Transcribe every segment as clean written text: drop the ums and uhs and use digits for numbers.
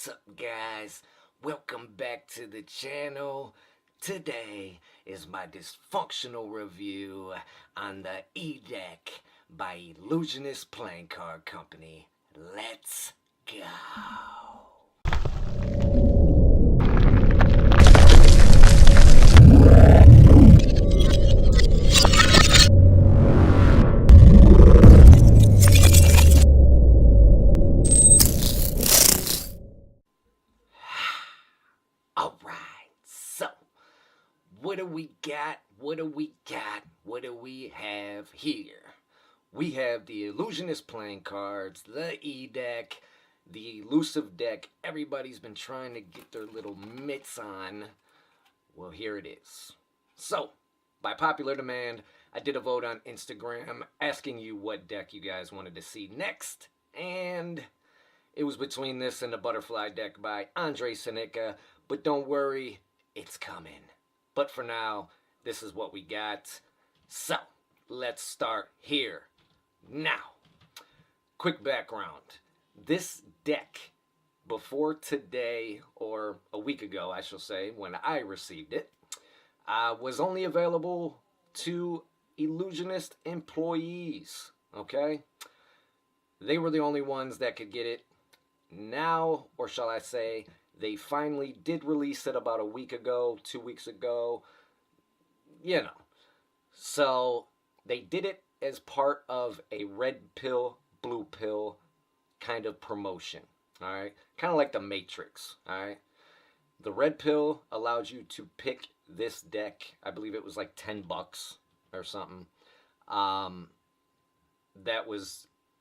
What's up, guys? Welcome back to the channel. Today is my Disfunkshinal review on the E-Deck by Ellusionist Playing Card Company. Let's go. Alright, so what do we got? What do we have here? We have the Ellusionist playing cards, the E-Deck, the elusive deck everybody's been trying to get their little mitts on. Well, here it is. So, by popular demand, I did a vote on Instagram asking you what deck you guys wanted to see next, and it was between this and the Butterfly deck by Andre Seneca, but don't worry, it's coming. But for now, this is what we got. So, let's start here. Now, quick background. This deck, before today, or a week ago, I shall say, when I received it, was only available to Ellusionist employees, okay? They were the only ones that could get it. Now, or shall I say, they finally did release it about a week ago, 2 weeks ago, you know. So, they did it as part of a red pill, blue pill kind of promotion, all right? Kind of like the Matrix, all right? The red pill allowed you to pick this deck. I believe it was like $10 or something.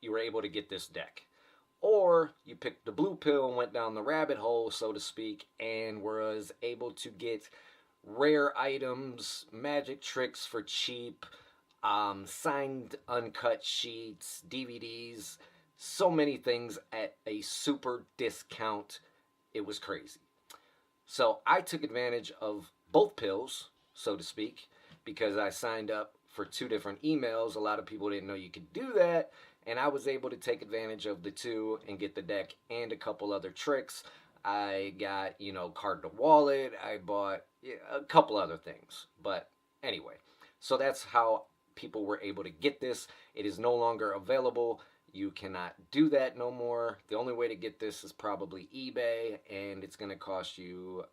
You were able to get this deck. Or you picked the blue pill and went down the rabbit hole, so to speak, and was able to get rare items, magic tricks for cheap, signed uncut sheets, DVDs, so many things at a super discount. It was crazy. So I took advantage of both pills, so to speak, because I signed up for 2 different emails. A lot of people didn't know you could do that. And I was able to take advantage of the 2 and get the deck and a couple other tricks. I got, card to wallet. I bought a couple other things. But anyway, so that's how people were able to get this. It is no longer available. You cannot do that no more. The only way to get this is probably eBay, and it's going to cost you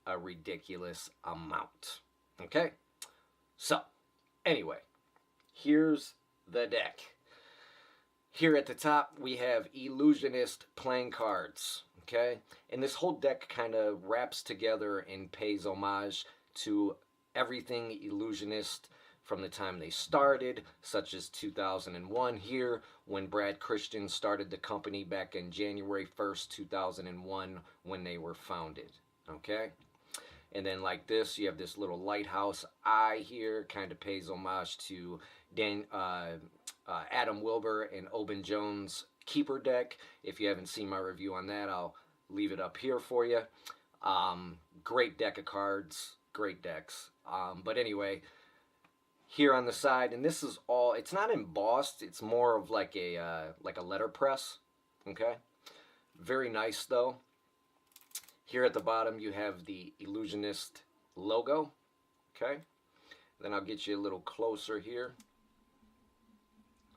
a ridiculous amount. Okay? So, anyway, here's the deck. Here at the top, we have Ellusionist playing cards, okay? And this whole deck kind of wraps together and pays homage to everything Ellusionist from the time they started, such as 2001 here, when Brad Christian started the company back in January 1st, 2001, when they were founded, okay? And then like this, you have this little lighthouse eye here, kind of pays homage to Adam Wilbur and Obin Jones' Keeper deck. If you haven't seen my review on that, I'll leave it up here for you. Great deck of cards, great decks. But anyway, here on the side, and this is all, it's not embossed, it's more of like a letterpress, okay? Very nice though. Here at the bottom, you have the Ellusionist logo, okay? Then I'll get you a little closer here.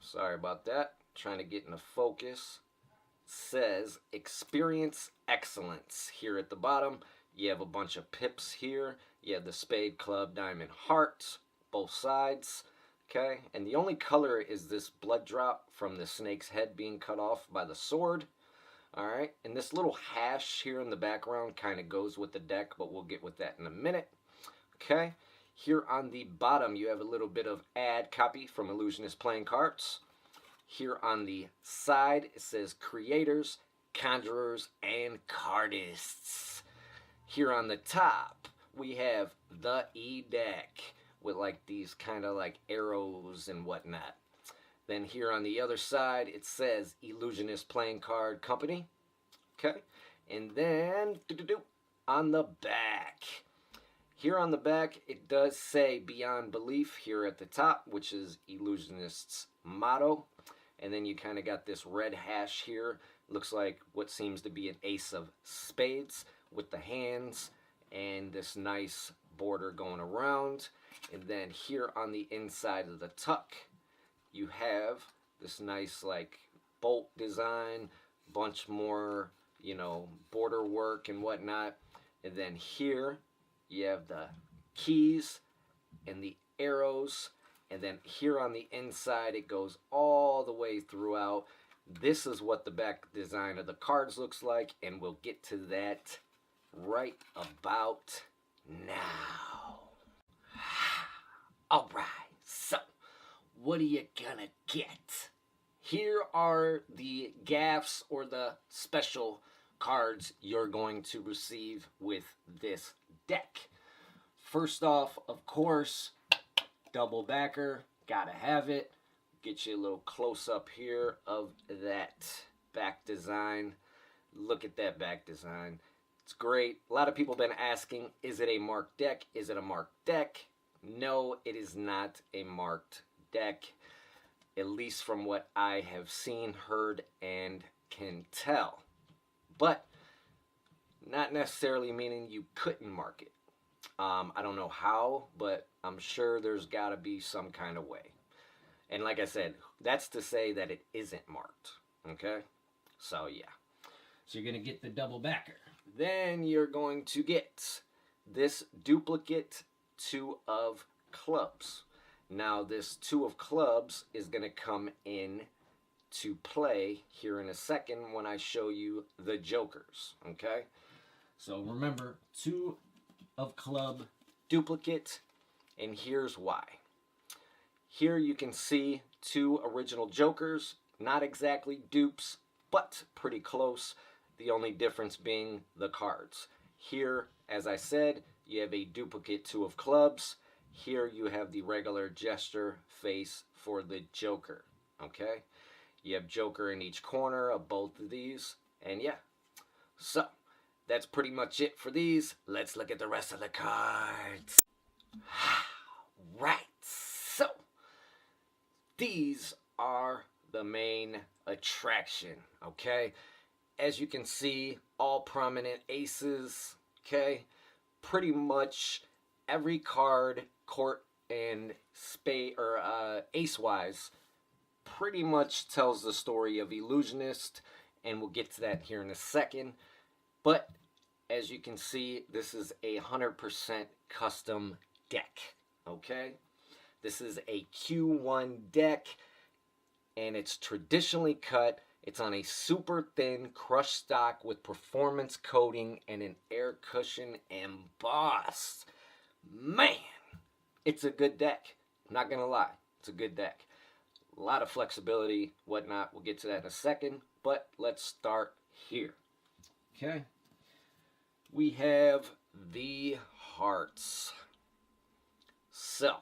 Sorry about that. Trying to get into focus. Says Experience Excellence. Here at the bottom, you have a bunch of pips here. You have the Spade, Club, Diamond, Heart, both sides. Okay, and the only color is this blood drop from the snake's head being cut off by the sword. Alright, and this little hash here in the background kind of goes with the deck, but we'll get with that in a minute. Okay, here on the bottom you have a little bit of ad copy from Ellusionist Playing Cards. Here on the side it says Creators, Conjurers, and Cardists. Here on the top we have the E-Deck with like these kind of like arrows and whatnot. Then here on the other side, it says Ellusionist Playing Card Company. Okay. And then on the back. Here on the back, it does say Beyond Belief here at the top, which is Ellusionist's motto. And then you kind of got this red hash here Looks like what seems to be an ace of spades with the hands and this nice border going around. And then here on the inside of the tuck, you have this nice like bolt design, bunch more, you know, border work and whatnot. And then here you have the keys and the arrows. And then here on the inside, it goes all the way throughout. This is what the back design of the cards looks like, and we'll get to that right about now. All right, so what are you gonna get? Here are the gaffs or the special cards you're going to receive with this deck. First off, of course, double backer, gotta have it. Get you a little close up here of that back design. Look at that back design. It's great. A lot of people have been asking, is it a marked deck? Is it a marked deck? No, it is not a marked deck. At least from what I have seen, heard, and can tell. But not necessarily meaning you couldn't mark it. I don't know how, but I'm sure there's got to be some kind of way. And like I said, that's to say that it isn't marked. Okay? So, yeah. So you're going to get the double backer. Then you're going to get this duplicate 2 of clubs. Now, this 2 of clubs is going to come in to play here in a second when I show you the jokers. Okay? So remember, 2 of club duplicate, and here's why. Here you can see 2 original jokers, not exactly dupes, but pretty close. The only difference being the cards. Here, as I said, you have a duplicate 2 of clubs. Here you have the regular gesture face for the joker. Okay? You have joker in each corner of both of these, and yeah. So, that's pretty much it for these. Let's look at the rest of the cards. Right, so these are the main attraction, okay? As you can see, all prominent aces, okay? Pretty much every card, court and spade or ace-wise, pretty much tells the story of Ellusionist, and we'll get to that here in a second. But as you can see, this is a 100% custom deck, okay? This is a Q1 deck, and it's traditionally cut. It's on a super thin crushed stock with performance coating and an air cushion embossed. Man, it's a good deck. I'm not gonna lie, it's a good deck. A lot of flexibility, whatnot. We'll get to that in a second, but let's start here. Okay, we have the hearts. So,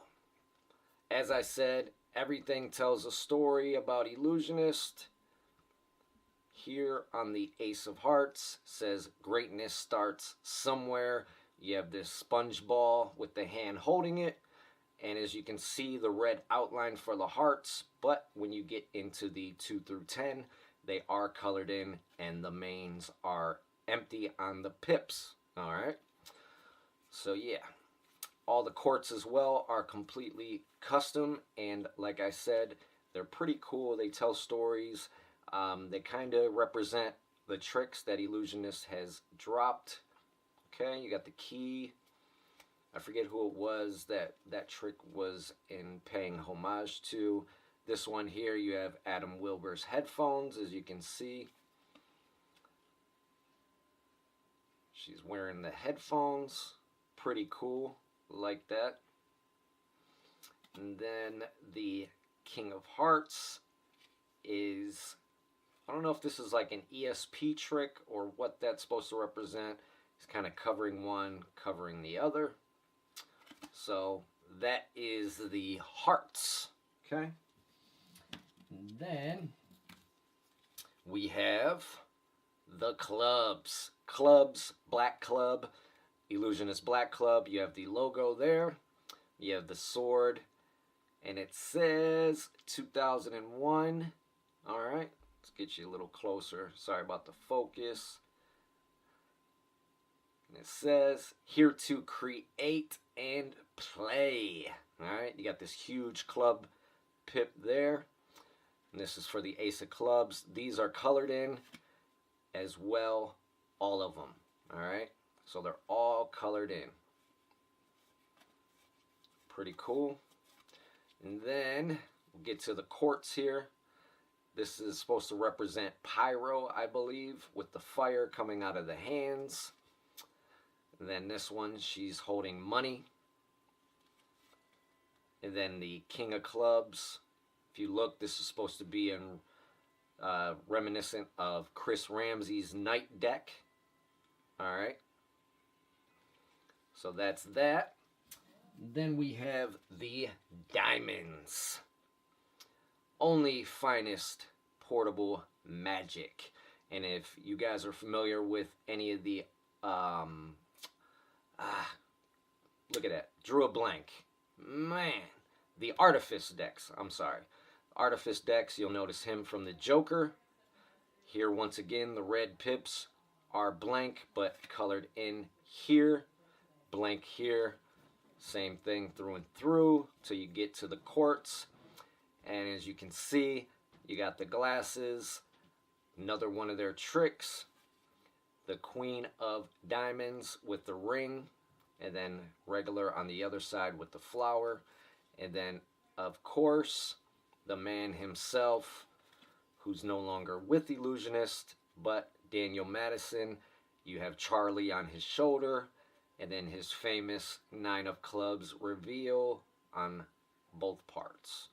as I said, everything tells a story about Ellusionist. Here on the Ace of Hearts says greatness starts somewhere. You have this sponge ball with the hand holding it. And as you can see, the red outline for the hearts. But when you get into the 2 through 10, they are colored in, and the mains are empty on the pips. All right. So yeah, all the courts as well are completely custom, and like I said, they're pretty cool. They tell stories. They kind of represent the tricks that Ellusionist has dropped. Okay, you got the key. I forget who it was that trick was in paying homage to. This one here, you have Adam Wilbur's headphones, as you can see. She's wearing the headphones. Pretty cool, like that. And then the King of Hearts is, I don't know if this is like an ESP trick or what that's supposed to represent. He's kind of covering one, covering the other. So that is the hearts. Okay. And then we have the clubs. Clubs, black club, Ellusionist black club. You have the logo there. You have the sword. And it says 2001. Alright. Let's get you a little closer. Sorry about the focus. And it says, here to create and play. Alright, you got this huge club pip there. And this is for the ace of clubs. These are colored in as well, all of them. Alright, so they're all colored in. Pretty cool. And then we'll get to the quartz here. This is supposed to represent pyro, I believe, with the fire coming out of the hands. And then this one, she's holding money. And then the king of clubs. If you look, this is supposed to be reminiscent of Chris Ramsey's Knight deck. Alright. So that's that. Then we have the diamonds. Only finest portable magic. And if you guys are familiar with any of the look at that, drew a blank, man, the artifice decks, I'm sorry, artifice decks, you'll notice him from the Joker. Here once again the red pips are blank but colored in here, blank here, same thing through and through till you get to the quartz. And as you can see, you got the glasses, another one of their tricks, the queen of diamonds with the ring, and then regular on the other side with the flower. And then, of course, the man himself, who's no longer with Ellusionist, but Daniel Madison. You have Charlie on his shoulder, and then his famous 9 of clubs reveal on both parts.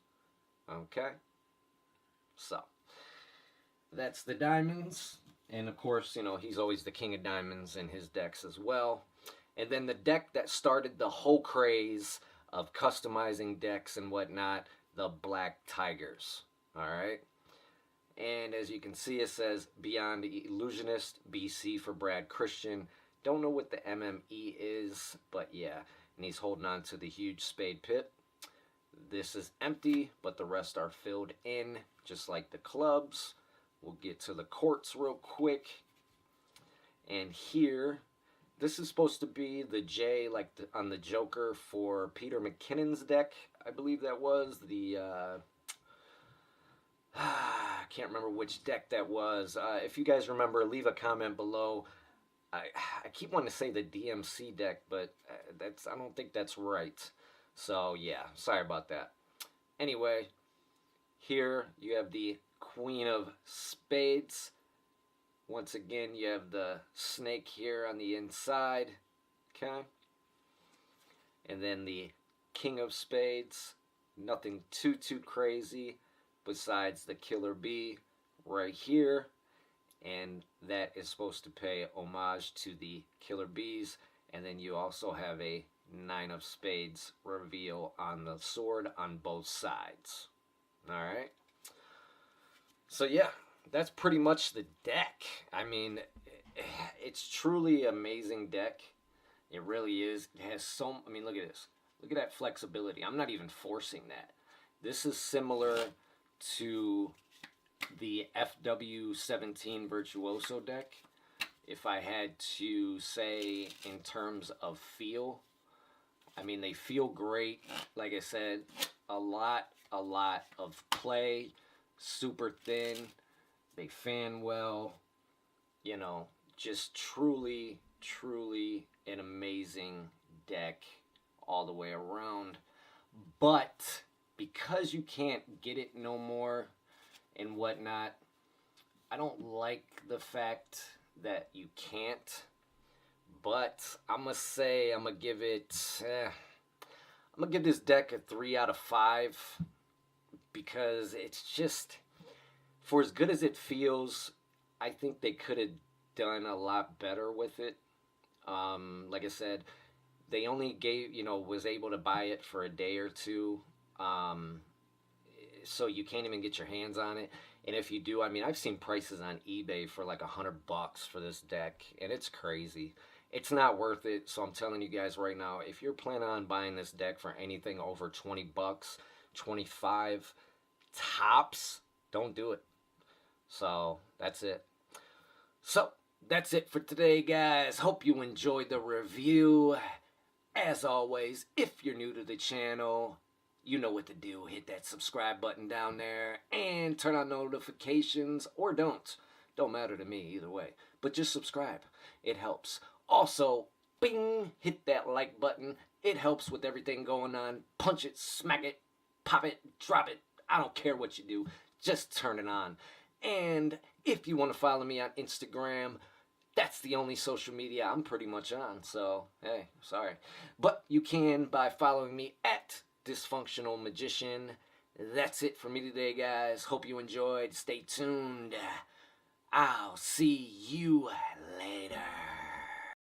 Okay? So, that's the diamonds. And of course, you know, he's always the king of diamonds in his decks as well. And then the deck that started the whole craze of customizing decks and whatnot, the Black Tigers. Alright? And as you can see, it says Beyond Illusionist, BC for Brad Christian. Don't know what the MME is, but yeah. And he's holding on to the huge spade pip. This is empty, but the rest are filled in, just like the clubs. We'll get to the quartz real quick. And here, this is supposed to be the J, like on the Joker for Peter McKinnon's deck. I believe that was the, I can't remember which deck that was. If you guys remember, leave a comment below. I keep wanting to say the DMC deck, but I don't think that's right. So yeah, sorry about that. Anyway, here you have the Queen of Spades. Once again, you have the snake here on the inside. Okay. And then the King of Spades. Nothing too crazy besides the Killer Bee right here. And that is supposed to pay homage to the Killer Bees. And then you also have a 9 of Spades reveal on the sword on both sides. Alright. So yeah, that's pretty much the deck. I mean, it's truly an amazing deck. It really is. It has so, I mean, look at this. Look at that flexibility. I'm not even forcing that. This is similar to the FW17 Virtuoso deck. If I had to say in terms of feel, I mean, they feel great. Like I said, a lot of play, super thin, they fan well, you know, just truly an amazing deck all the way around. But because you can't get it no more and whatnot, I don't like the fact that you can't. But I'm going to say I'm going to give it, I'm going to give this deck a 3 out of 5. Because it's just, for as good as it feels, I think they could have done a lot better with it. Like I said, they only gave, you know, was able to buy it for a day or two. So you can't even get your hands on it. And if you do, I mean, I've seen prices on eBay for like $100 for this deck. And it's crazy. It's not worth it. So I'm telling you guys right now, if you're planning on buying this deck for anything over $20, 25 tops, don't do it. So that's it. So that's it for today, guys. Hope you enjoyed the review. As always, if you're new to the channel, you know what to do. Hit that subscribe button down there and turn on notifications, or don't. Don't matter to me either way. But just subscribe. It helps. Also, bing, hit that like button. It helps with everything going on. Punch it, smack it, pop it, drop it. I don't care what you do. Just turn it on. And if you want to follow me on Instagram, that's the only social media I'm pretty much on. So, hey, sorry. But you can by following me at Dysfunctional Magician. That's it for me today, guys. Hope you enjoyed. Stay tuned. I'll see you later.